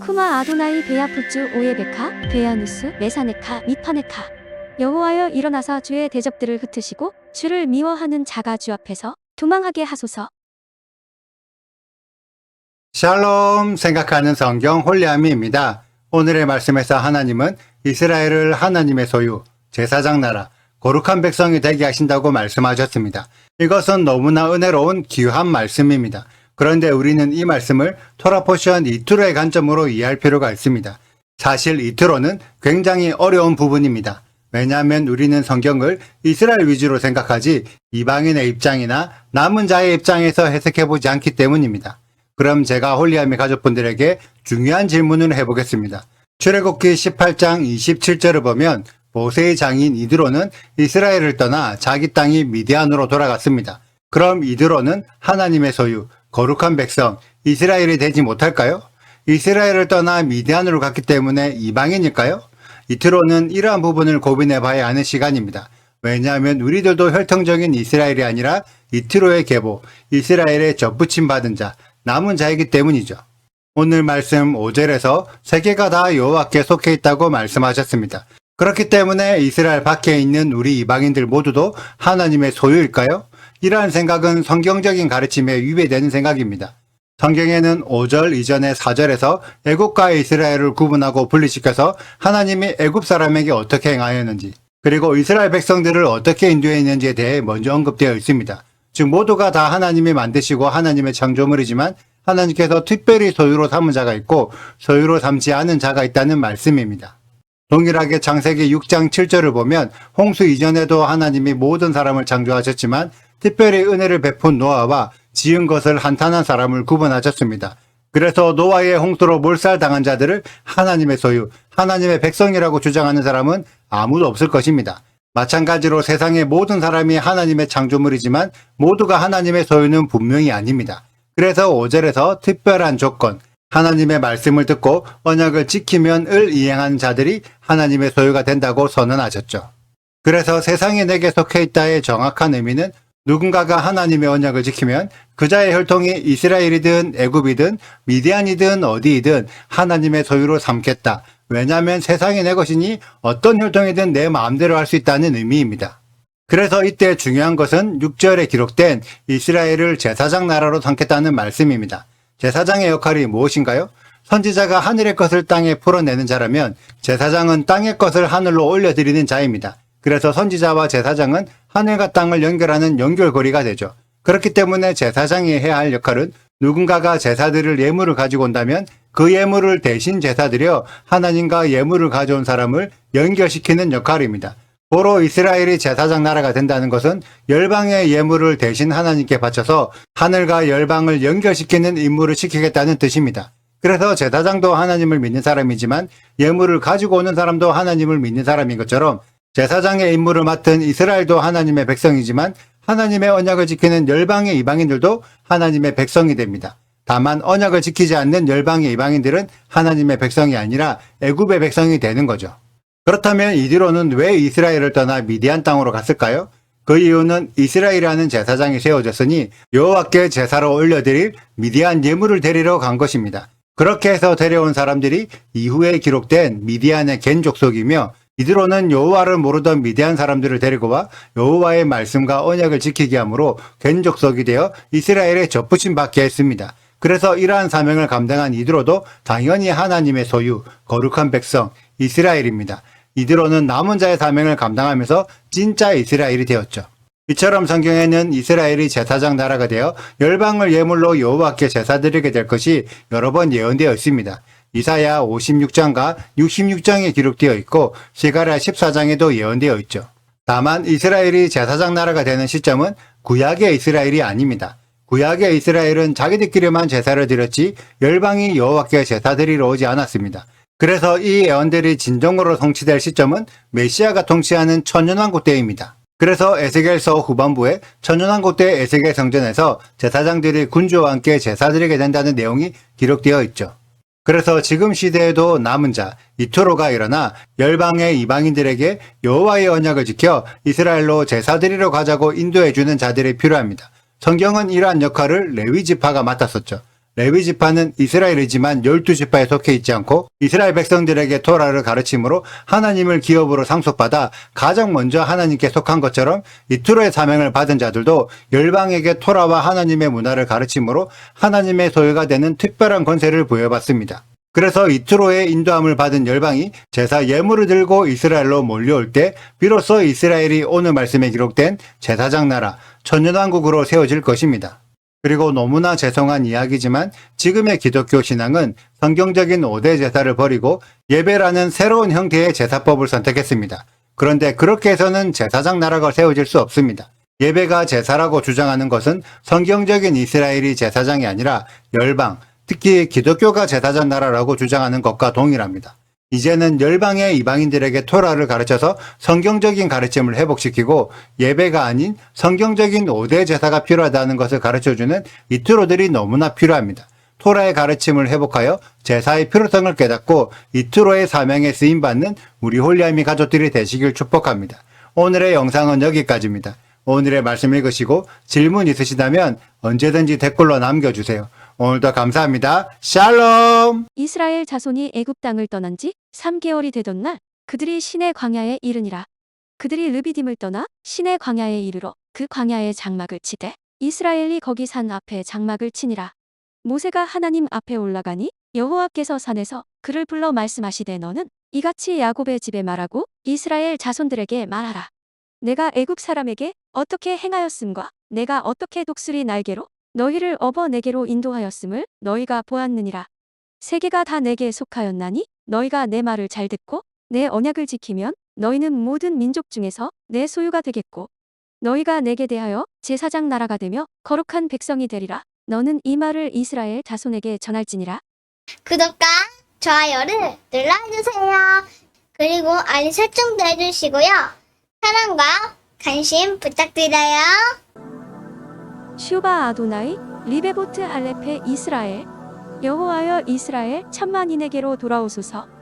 쿠마 아도나이 베야푸츠 오예베카 베야누스 메사네카 미파네카. 여호와여 일어나사 주의 대적들을 흩으시고 주를 미워하는 자가 주 앞에서 도망하게 하소서. 샬롬 생각하는 성경 홀리아미입니다. 오늘의 말씀에서 하나님은 이스라엘을 하나님의 소유, 제사장 나라, 거룩한 백성이 되게 하신다고 말씀하셨습니다. 이것은 너무나 은혜로운 귀한 말씀입니다. 그런데 우리는 이 말씀을 토라포션 이트로의 관점으로 이해할 필요가 있습니다. 사실 이트로는 굉장히 어려운 부분입니다. 왜냐하면 우리는 성경을 이스라엘 위주로 생각하지 이방인의 입장이나 남은 자의 입장에서 해석해보지 않기 때문입니다. 그럼 제가 홀리아미 가족분들에게 중요한 질문을 해보겠습니다. 출애굽기 18장 27절을 보면 모세의 장인 이드로는 이스라엘을 떠나 자기 땅이 미디안으로 돌아갔습니다. 그럼 이드로는 하나님의 소유, 거룩한 백성, 이스라엘이 되지 못할까요? 이스라엘을 떠나 미디안으로 갔기 때문에 이방인일까요? 이트로는 이러한 부분을 고민해 봐야 하는 시간입니다. 왜냐하면 우리들도 혈통적인 이스라엘이 아니라 이트로의 계보, 이스라엘의 접붙임 받은 자, 남은 자이기 때문이죠. 오늘 말씀 5절에서 세계가 다 여호와께 속해 있다고 말씀하셨습니다. 그렇기 때문에 이스라엘 밖에 있는 우리 이방인들 모두도 하나님의 소유일까요? 이러한 생각은 성경적인 가르침에 위배되는 생각입니다. 성경에는 5절 이전의 4절에서 애국과 이스라엘을 구분하고 분리시켜서 하나님이 애국 사람에게 어떻게 행하였는지, 그리고 이스라엘 백성들을 어떻게 인도했는지에 대해 먼저 언급되어 있습니다. 즉 모두가 다 하나님이 만드시고 하나님의 창조물이지만 하나님께서 특별히 소유로 삼은 자가 있고 소유로 삼지 않은 자가 있다는 말씀입니다. 동일하게 창세기 6장 7절을 보면 홍수 이전에도 하나님이 모든 사람을 창조하셨지만 특별히 은혜를 베푼 노아와 지은 것을 한탄한 사람을 구분하셨습니다. 그래서 노아의 홍수로 몰살당한 자들을 하나님의 소유, 하나님의 백성이라고 주장하는 사람은 아무도 없을 것입니다. 마찬가지로 세상의 모든 사람이 하나님의 창조물이지만 모두가 하나님의 소유는 분명히 아닙니다. 그래서 5절에서 특별한 조건, 하나님의 말씀을 듣고 언약을 지키면 을 이행하는 자들이 하나님의 소유가 된다고 선언하셨죠. 그래서 세상이 내게 속해 있다의 정확한 의미는 누군가가 하나님의 언약을 지키면 그자의 혈통이 이스라엘이든 애굽이든 미디안이든 어디이든 하나님의 소유로 삼겠다. 왜냐하면 세상이 내 것이니 어떤 혈통이든 내 마음대로 할 수 있다는 의미입니다. 그래서 이때 중요한 것은 6절에 기록된 이스라엘을 제사장 나라로 삼겠다는 말씀입니다. 제사장의 역할이 무엇인가요? 선지자가 하늘의 것을 땅에 풀어내는 자라면 제사장은 땅의 것을 하늘로 올려드리는 자입니다. 그래서 선지자와 제사장은 하늘과 땅을 연결하는 연결고리가 되죠. 그렇기 때문에 제사장이 해야 할 역할은 누군가가 제사드릴 예물을 가지고 온다면 그 예물을 대신 제사드려 하나님과 예물을 가져온 사람을 연결시키는 역할입니다. 고로 이스라엘이 제사장 나라가 된다는 것은 열방의 예물을 대신 하나님께 바쳐서 하늘과 열방을 연결시키는 임무를 시키겠다는 뜻입니다. 그래서 제사장도 하나님을 믿는 사람이지만 예물을 가지고 오는 사람도 하나님을 믿는 사람인 것처럼 제사장의 임무를 맡은 이스라엘도 하나님의 백성이지만 하나님의 언약을 지키는 열방의 이방인들도 하나님의 백성이 됩니다. 다만 언약을 지키지 않는 열방의 이방인들은 하나님의 백성이 아니라 애굽의 백성이 되는 거죠. 그렇다면 이디로는 왜 이스라엘을 떠나 미디안 땅으로 갔을까요? 그 이유는 이스라엘이라는 제사장이 세워졌으니 여호와께 제사로 올려드릴 미디안 예물을 데리러 간 것입니다. 그렇게 해서 데려온 사람들이 이후에 기록된 미디안의 겐 족속이며 이드로는 여호와를 모르던 미디안 사람들을 데리고 와 여호와의 말씀과 언약을 지키게 하므로 겐 족속이 되어 이스라엘에 접붙임 받게 했습니다. 그래서 이러한 사명을 감당한 이드로도 당연히 하나님의 소유, 거룩한 백성, 이스라엘입니다. 이드로는 남은 자의 사명을 감당하면서 진짜 이스라엘이 되었죠. 이처럼 성경에는 이스라엘이 제사장 나라가 되어 열방을 예물로 여호와께 제사드리게 될 것이 여러 번 예언되어 있습니다. 이사야 56장과 66장에 기록되어 있고 시가랴 14장에도 예언되어 있죠. 다만 이스라엘이 제사장 나라가 되는 시점은 구약의 이스라엘이 아닙니다. 구약의 이스라엘은 자기들끼리만 제사를 드렸지 열방이 여호와께 제사 드리러 오지 않았습니다. 그래서 이 예언들이 진정으로 성취될 시점은 메시아가 통치하는 천년왕국 때입니다. 그래서 에스겔서 후반부에 천년왕국 때 에스겔 성전에서 제사장들이 군주와 함께 제사드리게 된다는 내용이 기록되어 있죠. 그래서 지금 시대에도 남은 자 이토로가 일어나 열방의 이방인들에게 여호와의 언약을 지켜 이스라엘로 제사드리러 가자고 인도해주는 자들이 필요합니다. 성경은 이러한 역할을 레위 지파가 맡았었죠. 레위 지파는 이스라엘이지만 12지파에 속해 있지 않고 이스라엘 백성들에게 토라를 가르침으로 하나님을 기업으로 상속받아 가장 먼저 하나님께 속한 것처럼 이투로의 사명을 받은 자들도 열방에게 토라와 하나님의 문화를 가르침으로 하나님의 소유가 되는 특별한 권세를 부여받습니다. 그래서 이투로의 인도함을 받은 열방이 제사 예물을 들고 이스라엘로 몰려올 때 비로소 이스라엘이 오늘 말씀에 기록된 제사장 나라 천년왕국으로 세워질 것입니다. 그리고 너무나 죄송한 이야기지만 지금의 기독교 신앙은 성경적인 5대 제사를 버리고 예배라는 새로운 형태의 제사법을 선택했습니다. 그런데 그렇게 해서는 제사장 나라가 세워질 수 없습니다. 예배가 제사라고 주장하는 것은 성경적인 이스라엘이 제사장이 아니라 열방, 특히 기독교가 제사장 나라라고 주장하는 것과 동일합니다. 이제는 열방의 이방인들에게 토라를 가르쳐서 성경적인 가르침을 회복시키고 예배가 아닌 성경적인 5대 제사가 필요하다는 것을 가르쳐주는 이투로들이 너무나 필요합니다. 토라의 가르침을 회복하여 제사의 필요성을 깨닫고 이투로의 사명에 쓰임받는 우리 홀리아미 가족들이 되시길 축복합니다. 오늘의 영상은 여기까지입니다. 오늘의 말씀 읽으시고 질문 있으시다면 언제든지 댓글로 남겨주세요. 오늘도 감사합니다. 샬롬! 이스라엘 자손이 애굽 땅을 떠난 지 3개월이 되던 날 그들이 시내 광야에 이르니라. 그들이 르비딤을 떠나 시내 광야에 이르러 그 광야에 장막을 치되 이스라엘이 거기 산 앞에 장막을 치니라. 모세가 하나님 앞에 올라가니 여호와께서 산에서 그를 불러 말씀하시되 너는 이같이 야곱의 집에 말하고 이스라엘 자손들에게 말하라. 내가 애굽 사람에게 어떻게 행하였음과 내가 어떻게 독수리 날개로 너희를 업어 내게로 인도하였음을 너희가 보았느니라. 세계가 다 내게 속하였나니 너희가 내 말을 잘 듣고 내 언약을 지키면 너희는 모든 민족 중에서 내 소유가 되겠고 너희가 내게 대하여 제사장 나라가 되며 거룩한 백성이 되리라. 너는 이 말을 이스라엘 자손에게 전할지니라. 구독과 좋아요를 눌러주세요. 그리고 알림 설정도 해주시고요. 사랑과 관심 부탁드려요. 슈바 아도나이 리베보트 할레페 이스라엘 여호와여 이스라엘 천만인에게로 돌아오소서.